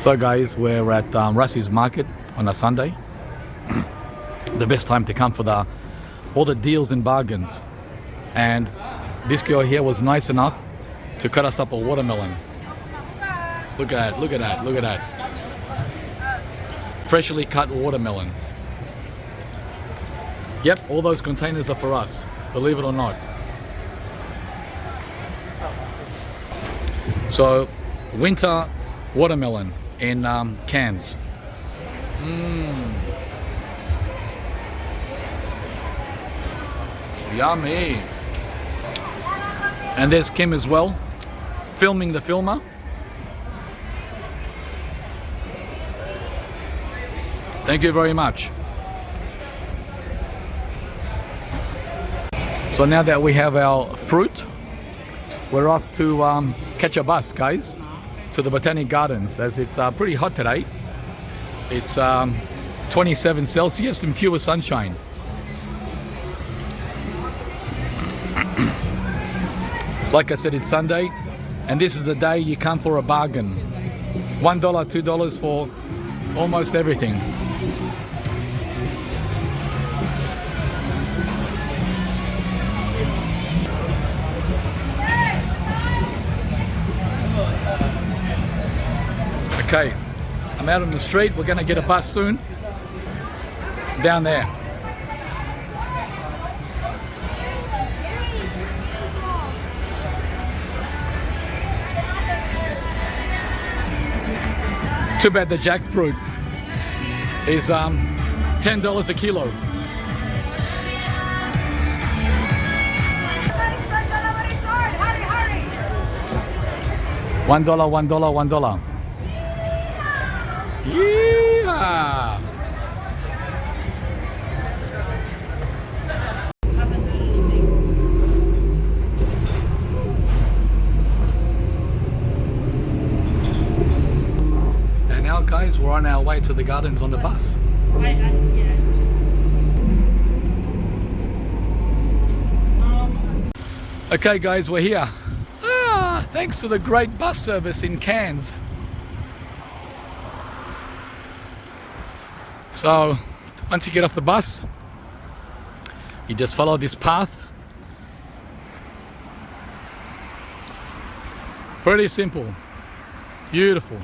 So guys, we're at Russie's Market on a Sunday. The best time to come for all the deals and bargains. And this girl here was nice enough to cut us up a watermelon. Look at that, look at that, look at that. Freshly cut watermelon. Yep, all those containers are for us, believe it or not. So, winter watermelon in Cairns. Yummy. And there's Kim as well, filming the filmer. Thank you very much. So now that we have our fruit, we're off to catch a bus, guys, to the Botanic Gardens, as it's pretty hot today. It's 27 Celsius and pure sunshine. Like I said, it's Sunday, and this is the day you come for a bargain. $1, $2 for almost everything. Okay, I'm out on the street. We're going to get a bus soon. Down there. Too bad the jackfruit is $10 a kilo. $1, $1, $1. Yeah. And now, guys, we're on our way to the gardens on the bus. Okay, guys, we're here. Thanks to the great bus service in Cairns. So, once you get off the bus, you just follow this path. Pretty simple. Beautiful.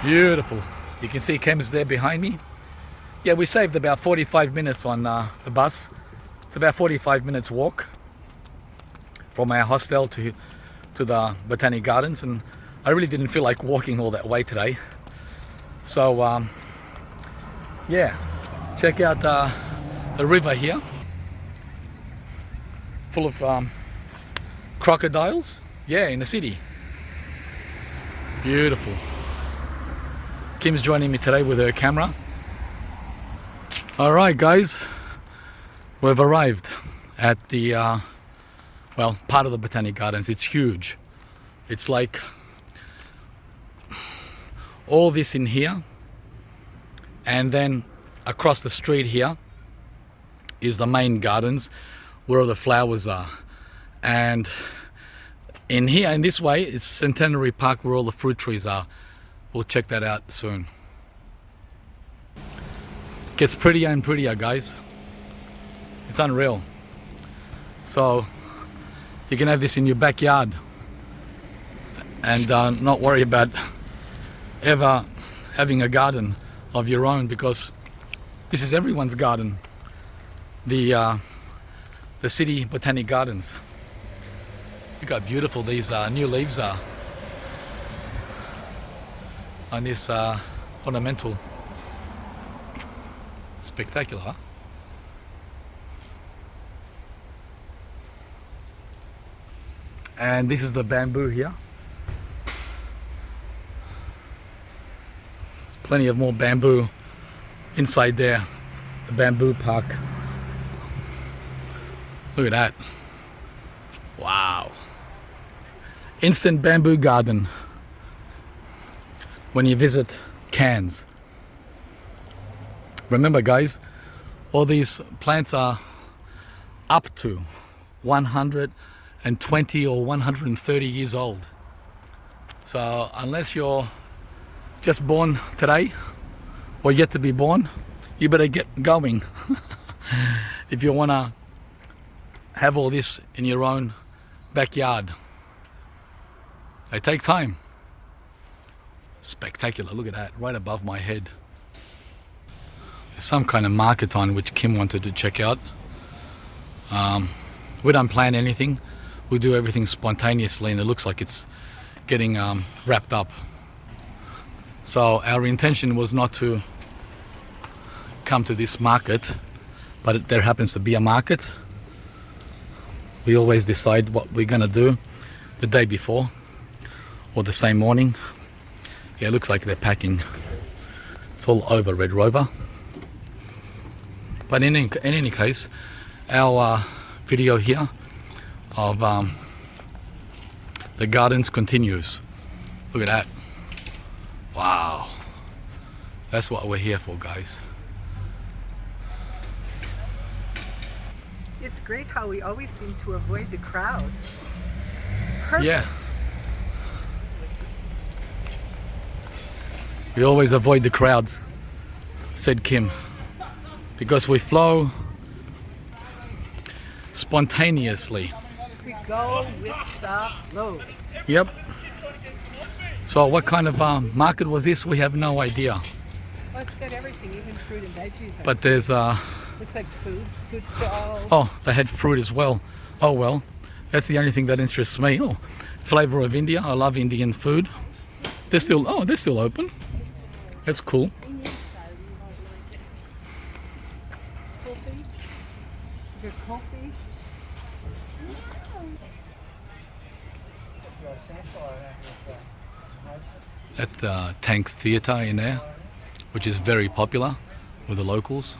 Beautiful. You can see Cairns there behind me. Yeah, we saved about 45 minutes on the bus. It's about 45 minutes walk from our hostel to the Botanic Gardens, and I really didn't feel like walking all that way today. So, yeah, check out the river here, full of crocodiles. Yeah, in the city. Beautiful. Kim's joining me today with her camera. All right, guys, we've arrived at the, well, part of the Botanic Gardens. It's huge. It's like all this in here, and then across the street here is the main gardens where all the flowers are, and in here, in this way, it's Centenary Park where all the fruit trees are. We'll check that out soon. Gets prettier and prettier, guys. It's unreal. So you can have this in your backyard and not worry about ever having a garden of your own, because this is everyone's garden. The city Botanic Gardens. Look how beautiful these new leaves are on this ornamental. Spectacular, huh? And this is the bamboo here. There's plenty of more bamboo inside there, the bamboo park. Look at that. Wow. Instant bamboo garden when you visit Cairns. Remember, guys, all these plants are up to 120 or 130 years old. So unless you're just born today or yet to be born, you better get going if you want to have all this in your own backyard. They take time. Spectacular, look at that, right above my head. There's some kind of market on which Kim wanted to check out. We don't plan anything. We do everything spontaneously, and it looks like it's getting wrapped up. So our intention was not to come to this market, but there happens to be a market. We always decide what we're gonna do the day before or the same morning. Yeah, it looks like they're packing. It's all over Red Rover. But in any case, our video here of the gardens continues. Look at that. Wow. That's what we're here for, guys. It's great how we always seem to avoid the crowds. Perfect. Yeah. We always avoid the crowds, said Kim, because we flow spontaneously. We go with the flow. Yep. So what kind of market was this? We have no idea. Well, it's got everything, even fruit and veggies. But there's Looks like food stalls. oh, they had fruit as well. Oh well, that's the only thing that interests me. Oh, flavor of India. I love Indian food. They're still open. That's cool. Coffee. Good coffee. That's the Tanks Theatre in there, which is very popular with the locals.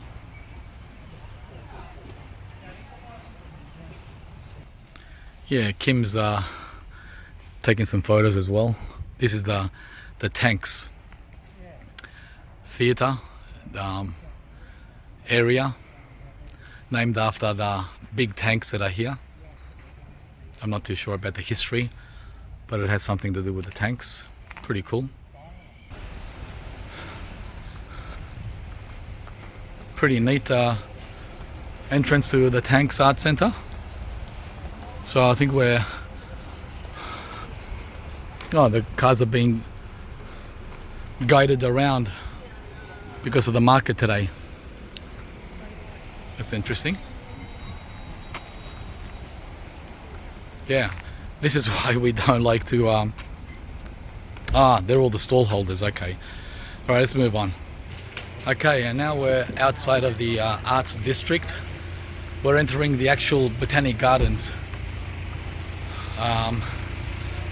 Yeah, Kim's taking some photos as well. This is the Tanks Theatre area, named after the big tanks that are here. I'm not too sure about the history, but it has something to do with the tanks. Pretty cool. Pretty neat entrance to the Tanks Art Centre. So I think the cars are being guided around because of the market today. That's interesting. Yeah, this is why we don't like to they're all the stall holders. Okay, all right, let's move on. Okay, and now we're outside of the arts district. We're entering the actual Botanic Gardens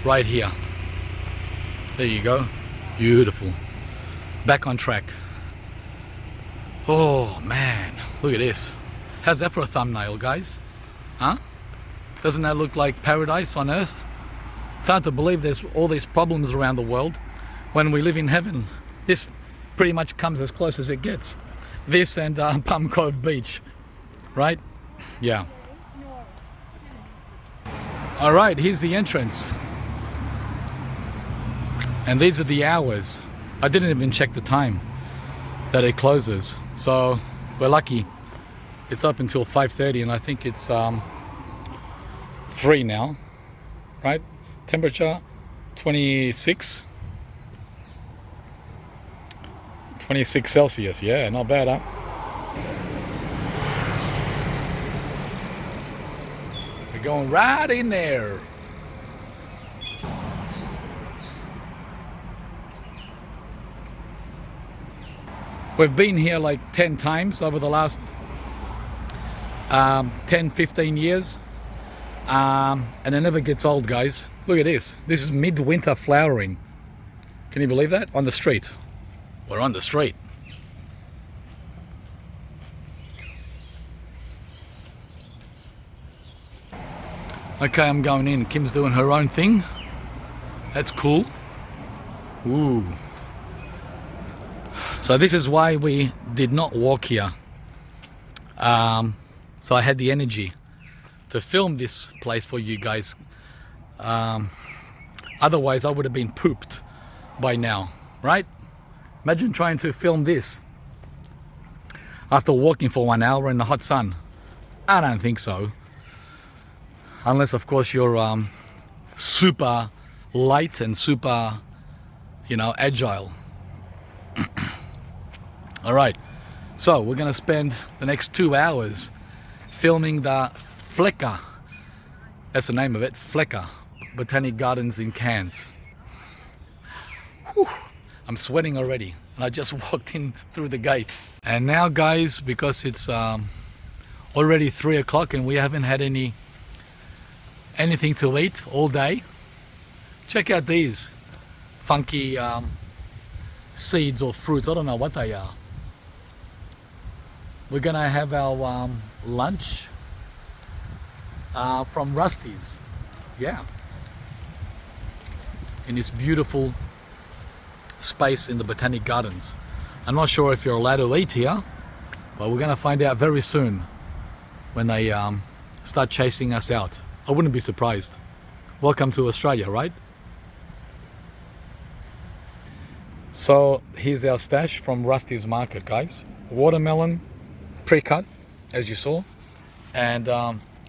right here. There you go, beautiful. Back on track. Oh man, look at this. How's that for a thumbnail, guys? Huh? Doesn't that look like paradise on earth? It's hard to believe there's all these problems around the world when we live in heaven. This pretty much comes as close as it gets. This and Palm Cove Beach, right? Yeah. All right, here's the entrance. And these are the hours. I didn't even check the time that it closes. So we're lucky. It's up until 5:30 and I think it's 3 now, right? Temperature 26 Celsius. Yeah, not bad, huh? We're going right in there. We've been here like 10 times over the last 10-15 years, and it never gets old, guys. Look at this. This is midwinter flowering. Can you believe that? On the street. We're on the street. Okay, I'm going in. Kim's doing her own thing. That's cool. Ooh. So this is why we did not walk here. So I had the energy to film this place for you guys. Otherwise, I would have been pooped by now, right? Imagine trying to film this after walking for 1 hour in the hot sun. I don't think so. Unless, of course, you're super light and super, agile. All right. So we're going to spend the next 2 hours filming the Flecker. That's the name of it, Flecker Botanic Gardens in Cairns. Whew, I'm sweating already, and I just walked in through the gate. And now, guys, because it's already 3 o'clock and we haven't had anything to eat all day, check out these funky seeds or fruits. I don't know what they are. We're gonna have our lunch from Rusty's, yeah, in this beautiful space in the Botanic Gardens. I'm not sure if you're allowed to eat here, but we're gonna find out very soon when they start chasing us out. I wouldn't be surprised. Welcome to Australia, right? So here's our stash from Rusty's Market, guys. Watermelon, pre-cut, as you saw, and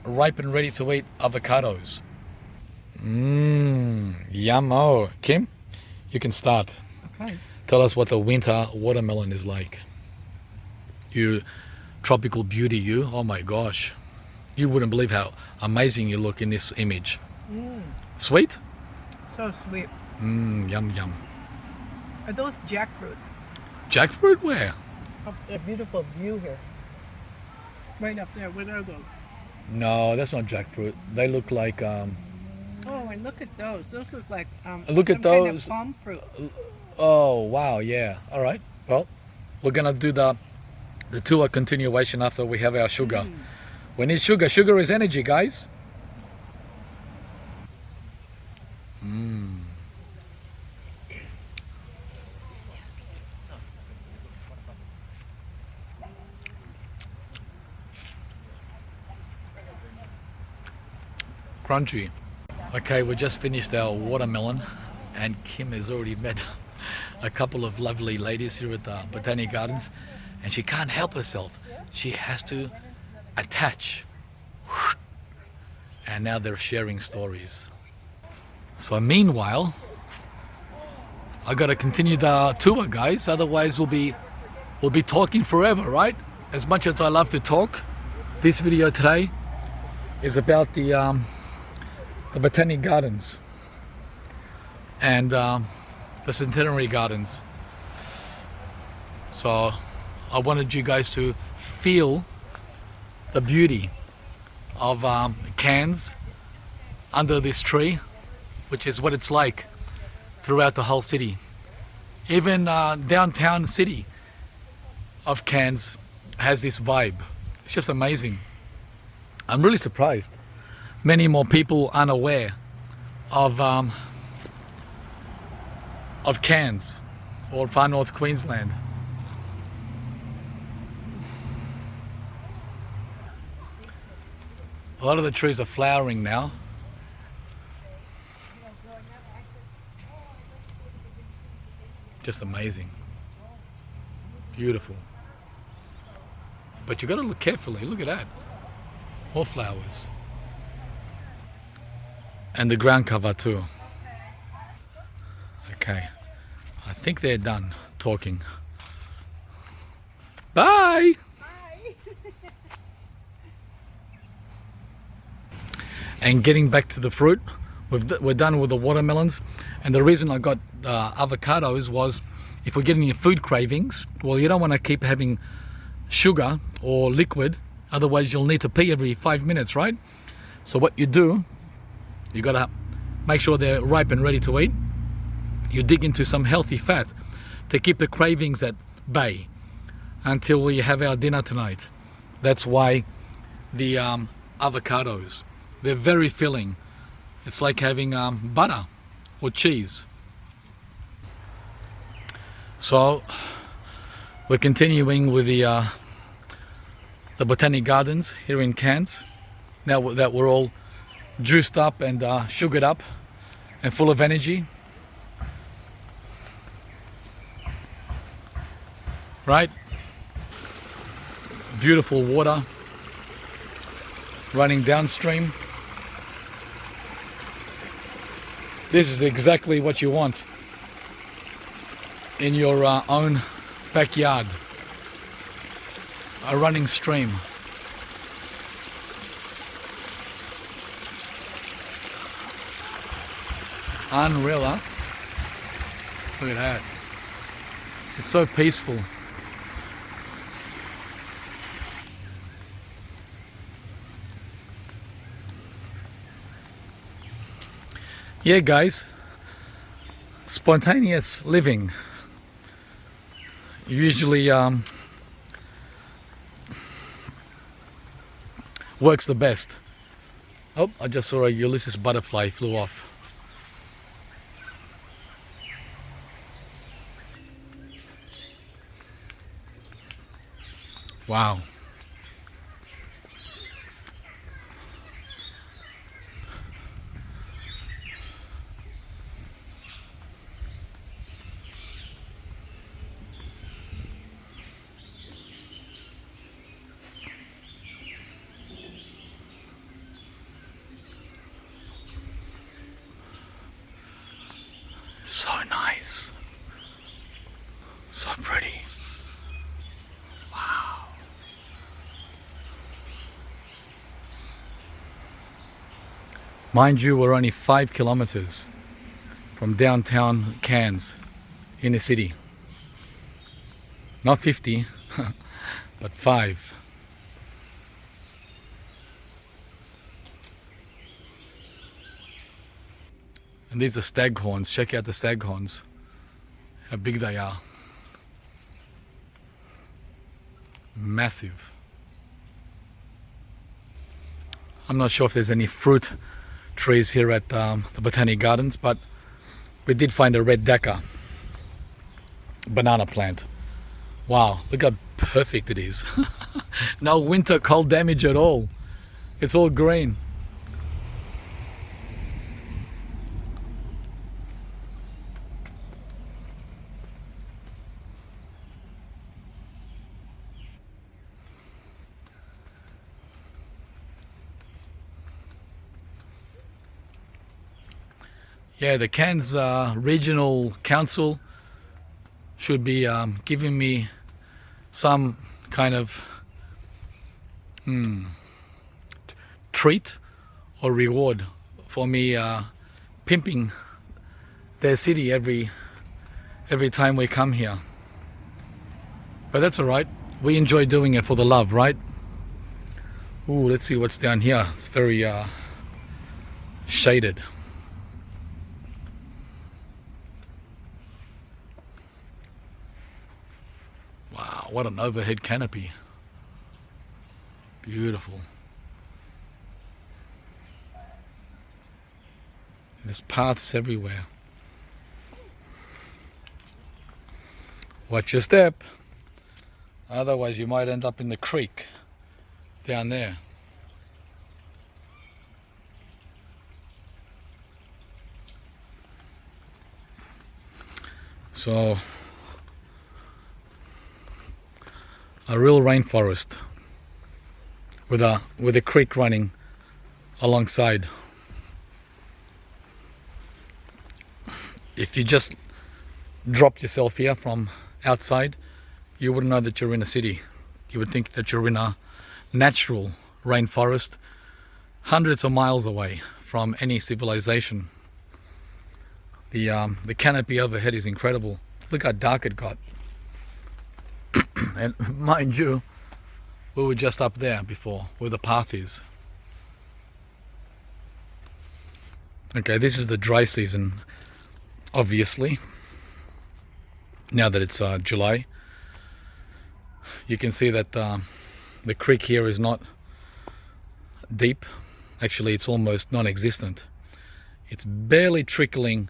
ripe and ready to eat avocados. Yummo. Kim, you can start. Okay. Tell us what the winter watermelon is like. You tropical beauty, you. Oh my gosh. You wouldn't believe how amazing you look in this image. Sweet? So sweet. Yum, yum. Are those jackfruits? Jackfruit? Where? Up a beautiful view here. Right up there. What are those? No, that's not jackfruit. They look like... Oh, and look at those. Those look like Look at some kind those. of palm fruit. Oh, wow, yeah. All right. Well, we're going to do the tour continuation after we have our sugar. We need sugar. Sugar is energy, guys. Crunchy. Okay, we just finished our watermelon, and Kim has already met a couple of lovely ladies here at the Botanic Gardens, and she can't help herself. She has to attach. And now they're sharing stories. So meanwhile, I gotta continue the tour, guys. Otherwise we'll be talking forever, right? As much as I love to talk, this video today is about the Botanic Gardens and the Centenary Gardens. So I wanted you guys to feel the beauty of Cairns under this tree, which is what it's like throughout the whole city. Even downtown city of Cairns has this vibe. It's just amazing. I'm really surprised many more people unaware of Cairns or far north Queensland. A lot of the trees are flowering now. Just amazing. Beautiful. But you got to look carefully. Look at that. More flowers. And the ground cover too. Okay. I think they're done talking. Bye! And getting back to the fruit, we're done with the watermelons. And the reason I got avocados was if we're getting your food cravings, well, you don't want to keep having sugar or liquid, otherwise you'll need to pee every 5 minutes, right? So what you do, you gotta make sure they're ripe and ready to eat. You dig into some healthy fat to keep the cravings at bay until we have our dinner tonight. That's why the avocados, they're very filling. It's like having butter or cheese. So we're continuing with the Botanic Gardens here in Cairns. Now that we're all juiced up and sugared up, and full of energy. Right? Beautiful water running downstream. This is exactly what you want in your own backyard. A running stream. Unreal, huh? Look at that. It's so peaceful. Yeah, guys, spontaneous living usually works the best. Oh, I just saw a Ulysses butterfly flew off. Wow. So nice. So pretty. Wow. Mind you, we're only 5 kilometers from downtown Cairns, in the city. Not 50, but 5. And these are staghorns. Check out the staghorns. How big they are. Massive. I'm not sure if there's any fruit trees here at the Botanic Gardens, but we did find a red Dakar banana plant. Wow, look how perfect it is. No winter cold damage at all. It's all green. Yeah, the Cairns Regional Council should be giving me some kind of treat or reward for me pimping their city every time we come here. But that's all right. We enjoy doing it for the love, right? Ooh, let's see what's down here. It's very shaded. Wow, what an overhead canopy. Beautiful. There's paths everywhere. Watch your step. Otherwise you might end up in the creek down there. So, a real rainforest with a creek running alongside. If you just dropped yourself here from outside, you wouldn't know that you're in a city. You would think that you're in a natural rainforest hundreds of miles away from any civilization. The canopy overhead is incredible. Look how dark it got. And mind you, we were just up there before, where the path is. Okay, this is the dry season, obviously. Now that it's July, you can see that the creek here is not deep. Actually, it's almost non-existent. It's barely trickling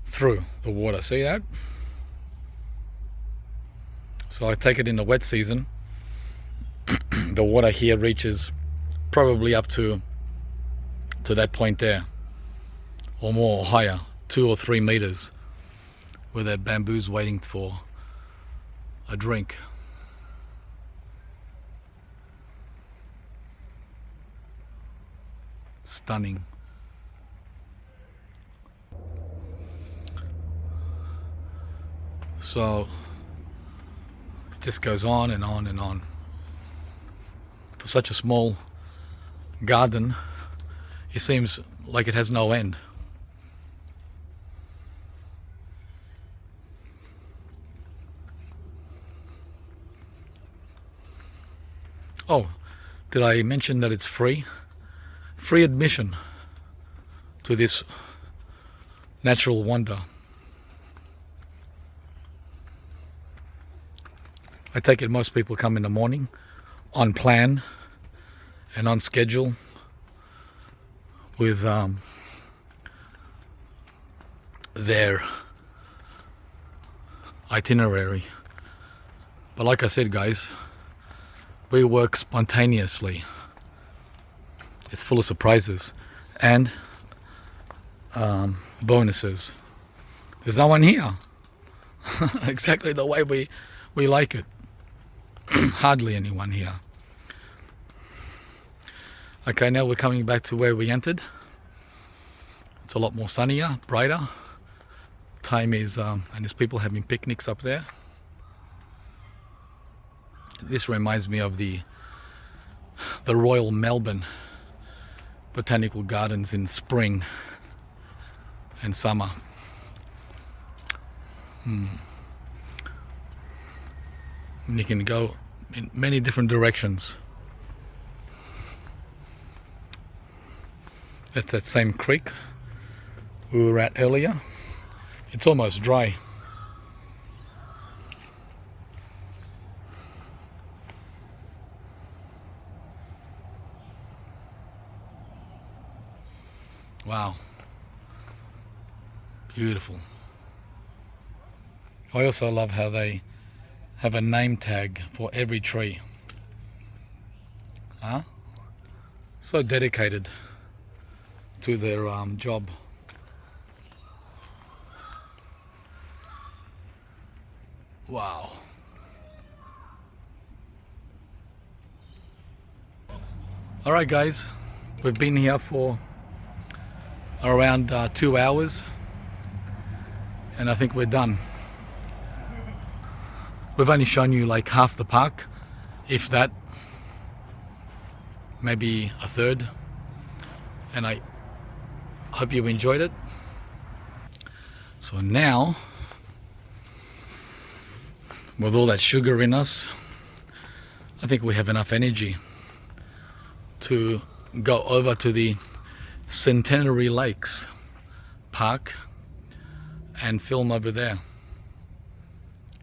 through the water. See that? So I take it in the wet season, the water here reaches probably up to that point there, or more, or higher, 2 or 3 meters, where that bamboo's waiting for a drink. Stunning. So it just goes on and on and on. For such a small garden, it seems like it has no end. Oh, did I mention that it's free? Free admission to this natural wonder. I take it most people come in the morning on plan and on schedule with their itinerary. But like I said, guys, we work spontaneously. It's full of surprises and bonuses. There's no one here. Exactly the way we like it. Hardly anyone here. Okay, now we're coming back to where we entered. It's a lot more sunnier, brighter. Time is, and there's people having picnics up there. This reminds me of the Royal Melbourne Botanical Gardens in spring and summer. And you can go in many different directions. That's that same creek we were at earlier. It's almost dry. Wow. Beautiful. I also love how they have a name tag for every tree. Huh? So dedicated to their job. Wow. Alright guys, we've been here for around 2 hours and I think we're done. We've only shown you like half the park, if that, maybe a third, and I hope you enjoyed it. So now, with all that sugar in us, I think we have enough energy to go over to the Centenary Lakes Park and film over there.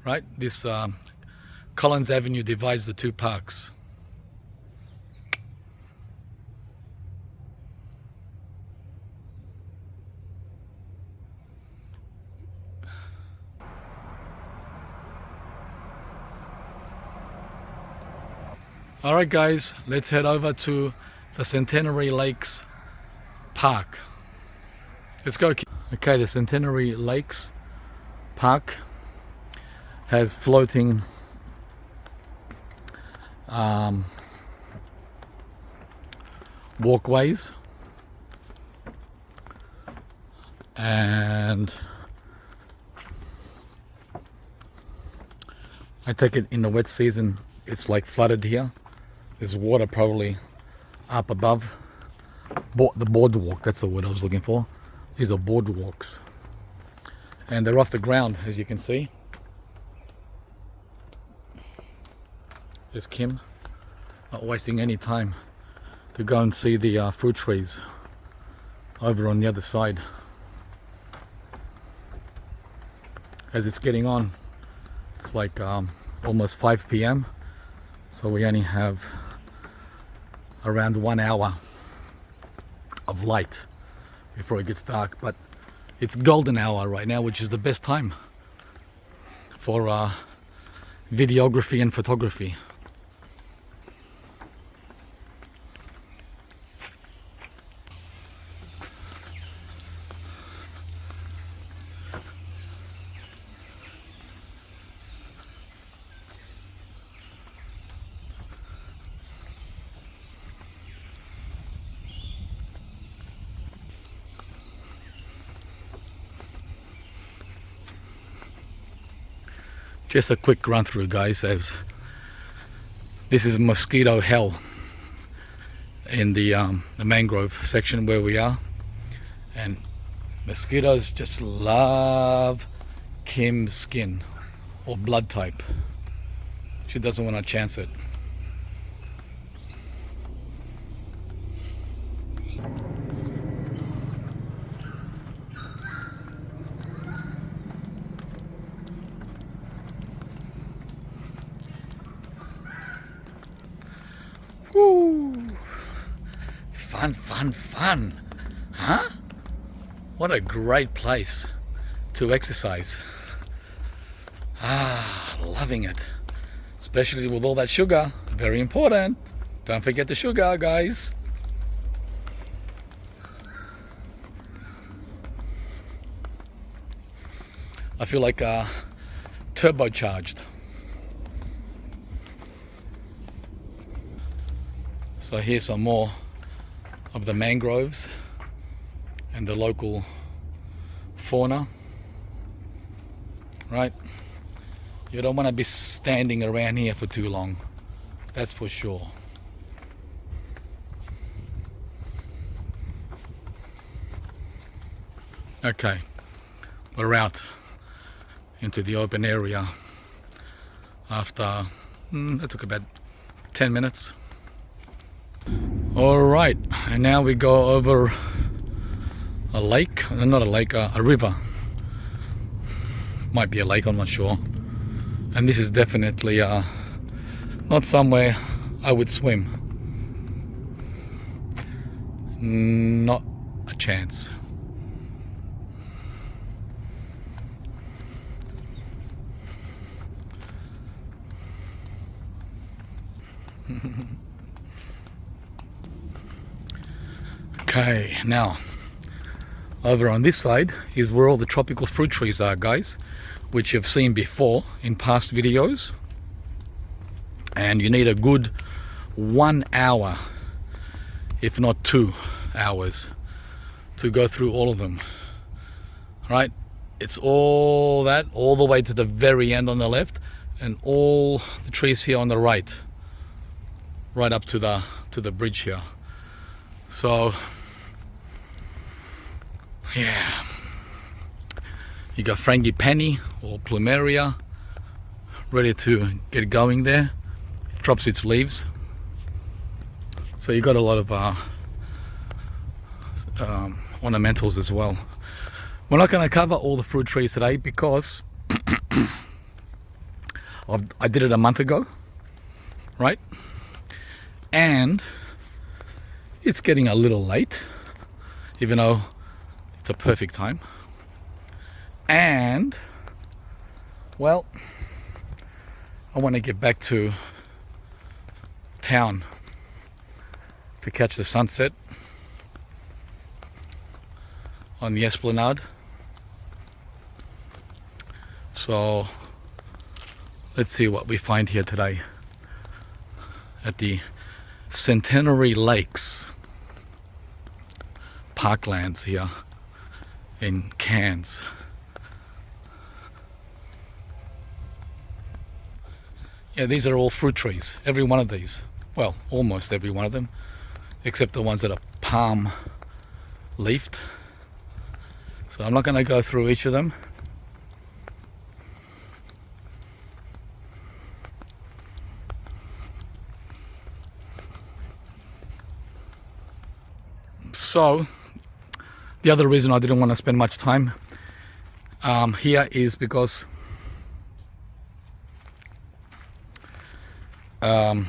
Right? This Collins Avenue divides the two parks. Alright guys, let's head over to the Centenary Lakes Park. Let's go. Okay, the Centenary Lakes Park has floating walkways, and I take it in the wet season it's like flooded here. There's water probably up above. The boardwalk, that's the word I was looking for. These are boardwalks. And they're off the ground, as you can see. There's Kim, not wasting any time to go and see the fruit trees over on the other side. As it's getting on, it's like almost 5 p.m. So we only have around 1 hour of light before it gets dark, but it's golden hour right now, which is the best time for videography and photography. Just a quick run through, guys, as this is mosquito hell in the mangrove section where we are, and mosquitoes just love Kim's skin or blood type. She doesn't want to chance it. Woo! Fun, fun, fun. Huh? What a great place to exercise. Ah, loving it. Especially with all that sugar. Very important. Don't forget the sugar, guys. I feel like turbocharged. So here's some more of the mangroves and the local fauna. Right? You don't want to be standing around here for too long. That's for sure. Okay, we're out into the open area after that took about 10 minutes. All right, and now we go over a lake, not a lake, a river. Might be a lake, I'm not sure. And this is definitely not somewhere I would swim. Not a chance. Okay, now over on this side is where all the tropical fruit trees are, guys, which you've seen before in past videos. And you need a good 1 hour, if not 2 hours, to go through all of them. Right? It's all that, all the way to the very end on the left, and all the trees here on the right up to the bridge here. So yeah, you got frangipani or plumeria ready to get going there. It drops its leaves, so you got a lot of ornamentals as well. We're not going to cover all the fruit trees today because I did it a month ago, right? And it's getting a little late, even though it's a perfect time. And well, I want to get back to town to catch the sunset on the Esplanade. So let's see what we find here today at the Centenary Lakes parklands here in Cairns. Yeah, these are all fruit trees, every one of these. Well, almost every one of them, except the ones that are palm leafed. So I'm not going to go through each of them. So the other reason I didn't want to spend much time here is because I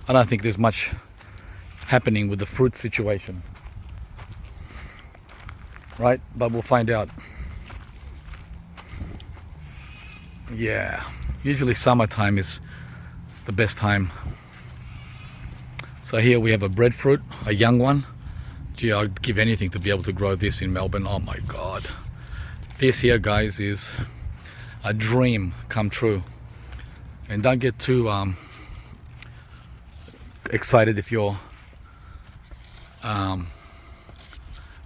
don't think there's much happening with the fruit situation, right? But we'll find out. Yeah, usually summertime is the best time. So here we have a breadfruit, a young one. Gee, I'd give anything to be able to grow this in Melbourne. Oh my God. This here, guys, is a dream come true. And don't get too excited if you're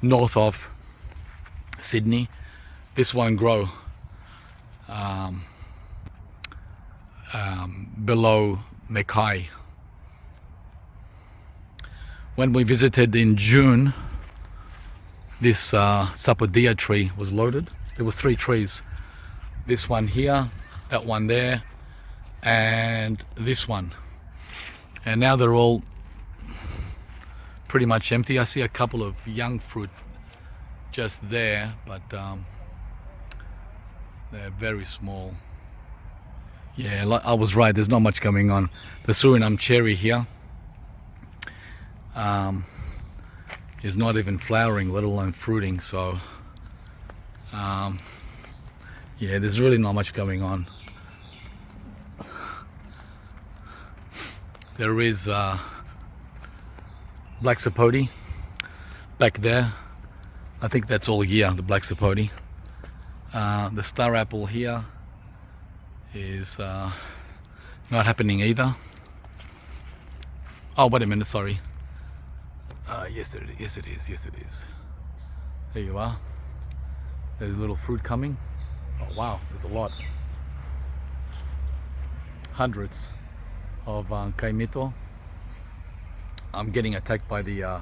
north of Sydney this won't grow below Mackay. When we visited in June, this Sapodilla tree was loaded. There was 3 trees. This one here, that one there, and this one. And now they're all pretty much empty. I see a couple of young fruit just there, but they're very small. Yeah, I was right, there's not much going on. The Suriname cherry here is not even flowering, let alone fruiting, so yeah, there's really not much going on. There is black sapote back there. I think that's all year, the black sapote. The star apple here is not happening either. Oh, wait a minute, sorry. Yes it is. There you are. There's a little fruit coming. Oh wow, there's a lot. Hundreds of kaimito. I'm getting attacked by the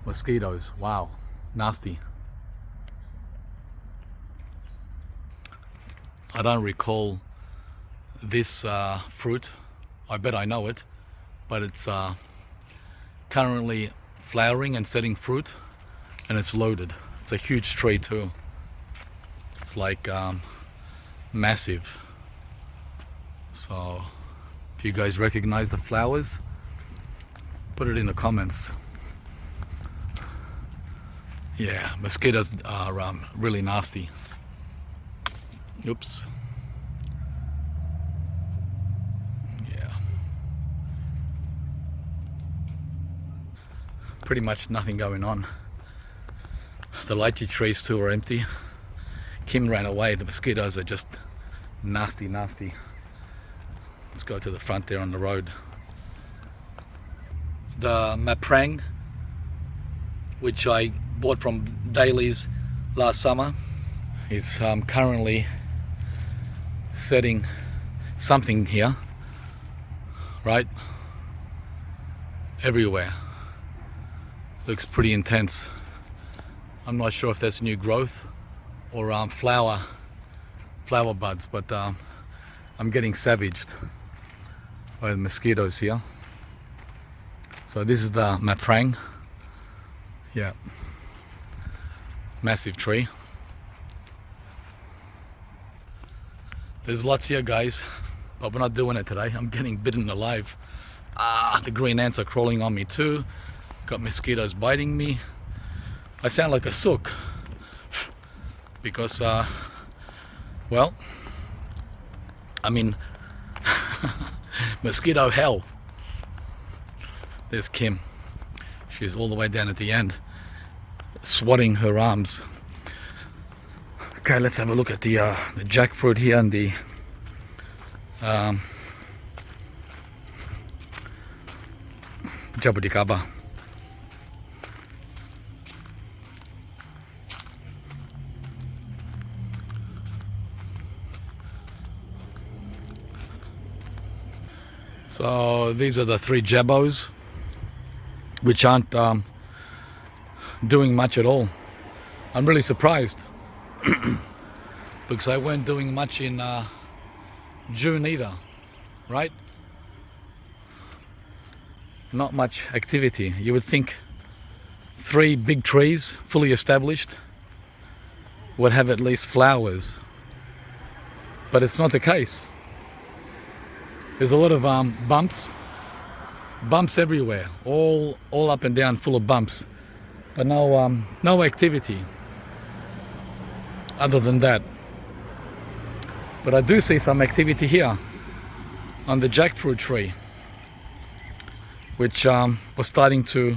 mosquitoes. Wow, nasty. I don't recall this fruit. I bet I know it, but it's currently flowering and setting fruit, and it's loaded. It's a huge tree too. It's like massive. So if you guys recognize the flowers, put it in the comments. Yeah, mosquitoes are really nasty. Oops. Yeah. Pretty much nothing going on. The lychee trees too are empty. Kim ran away. The mosquitoes are just nasty. Let's go to the front there on the road. The maprang, which I bought from Daly's last summer, is currently setting something here, right? Everywhere. Looks pretty intense. I'm not sure if that's new growth or flower buds, but I'm getting savaged by the mosquitoes here. So this is the maprang. Yeah, massive tree. There's lots here, guys, but we're not doing it today. I'm getting bitten alive. The green ants are crawling on me too. Got mosquitoes biting me. I sound like a sook because well, I mean mosquito hell. There's Kim. She's all the way down at the end, swatting her arms. Okay, let's have a look at the jackfruit here and the jabuticaba. So these are the 3 jabos, which aren't doing much at all. I'm really surprised because I weren't doing much in June either, right? Not much activity. You would think 3 big trees, fully established, would have at least flowers, but it's not the case. There's a lot of bumps everywhere, all up and down, full of bumps, but no activity other than that. But I do see some activity here on the jackfruit tree, which was starting to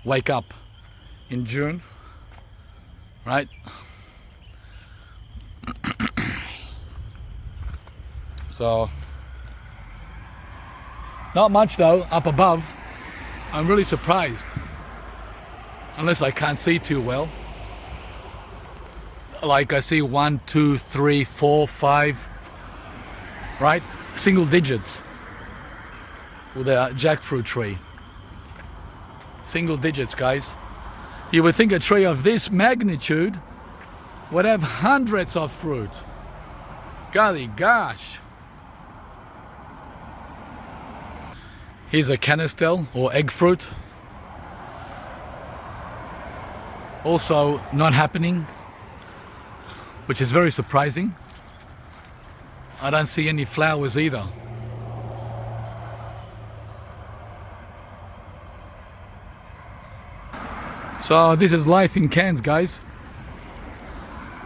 wake up in June, right? So not much though up above. I'm really surprised, unless I can't see too well. like I see 1, 2, 3, 4, 5, right? Single digits with a jackfruit tree. Single digits, guys. You would think a tree of this magnitude would have hundreds of fruit. Golly gosh. Here's a canistel or egg fruit. Also not happening, which is very surprising. I don't see any flowers either. So this is life in Cairns, guys.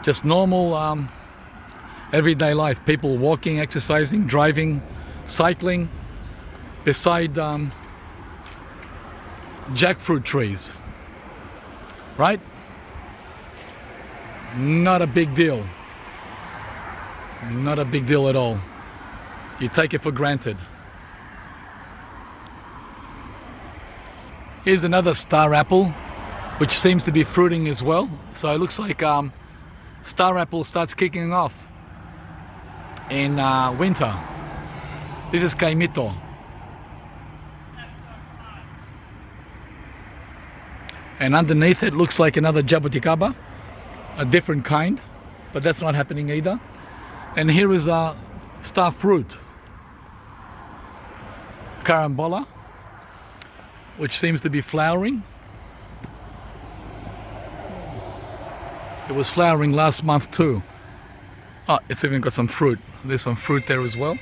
Just normal everyday life. People walking, exercising, driving, cycling beside jackfruit trees. Right? Not a big deal. Not a big deal at all. You take it for granted. Here's another star apple, which seems to be fruiting as well. So it looks like star apple starts kicking off in winter. This is Kaimito. And underneath it looks like another jabuticaba, a different kind, but that's not happening either. And here is a star fruit, carambola, which seems to be flowering. It was flowering last month too. Oh, it's even got some fruit. There's some fruit there as well.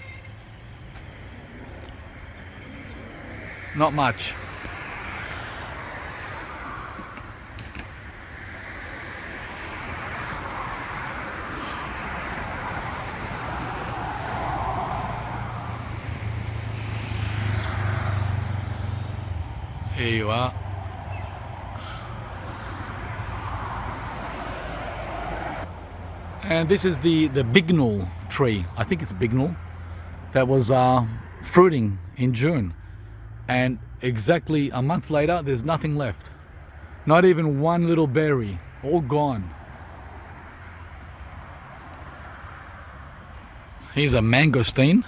Not much. Here you are. And this is the bignal tree. I think it's bignal. That was fruiting in June. And exactly a month later, there's nothing left. Not even one little berry. All gone. Here's a mangosteen,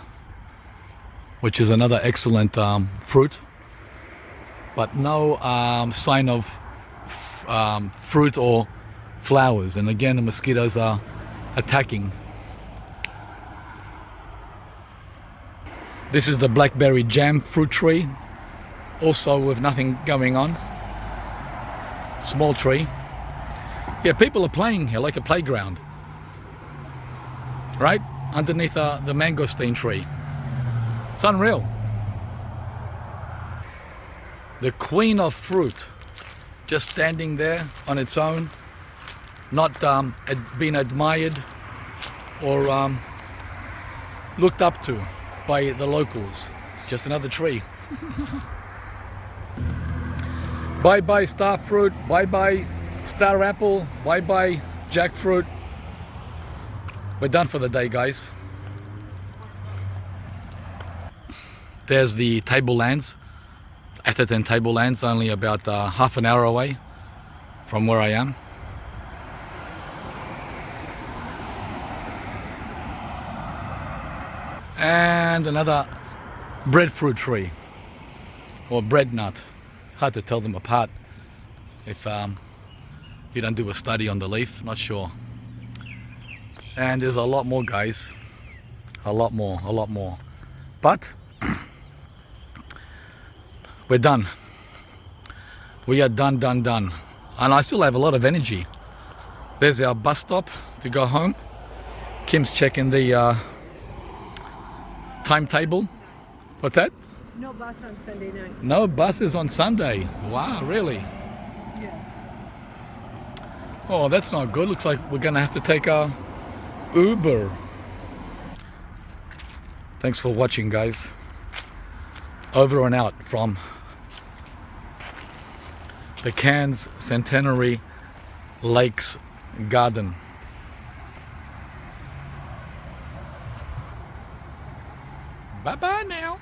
which is another excellent fruit. But no sign of fruit or flowers. And again, the mosquitoes are attacking. This is the blackberry jam fruit tree, also with nothing going on. Small tree. Yeah, people are playing here like a playground, right? Underneath the mangosteen tree. It's unreal. The queen of fruit, just standing there on its own, not being admired or looked up to by the locals. It's just another tree. Bye bye star fruit, bye bye star apple, bye bye jackfruit. We're done for the day, guys. There's the tablelands. Atherton tablelands, only about half an hour away from where I am. And another breadfruit tree or bread nut. Hard to tell them apart if you don't do a study on the leaf. Not sure. And there's a lot more, guys. A lot more. But we're done. We are done. And I still have a lot of energy. There's our bus stop to go home. Kim's checking the timetable. What's that? No bus on Sunday night. No buses on Sunday. Wow, really? Yes. Oh, that's not good. Looks like we're gonna have to take a Uber. Thanks for watching, guys. Over and out from the Cairns Centenary Lakes Garden. Bye bye now.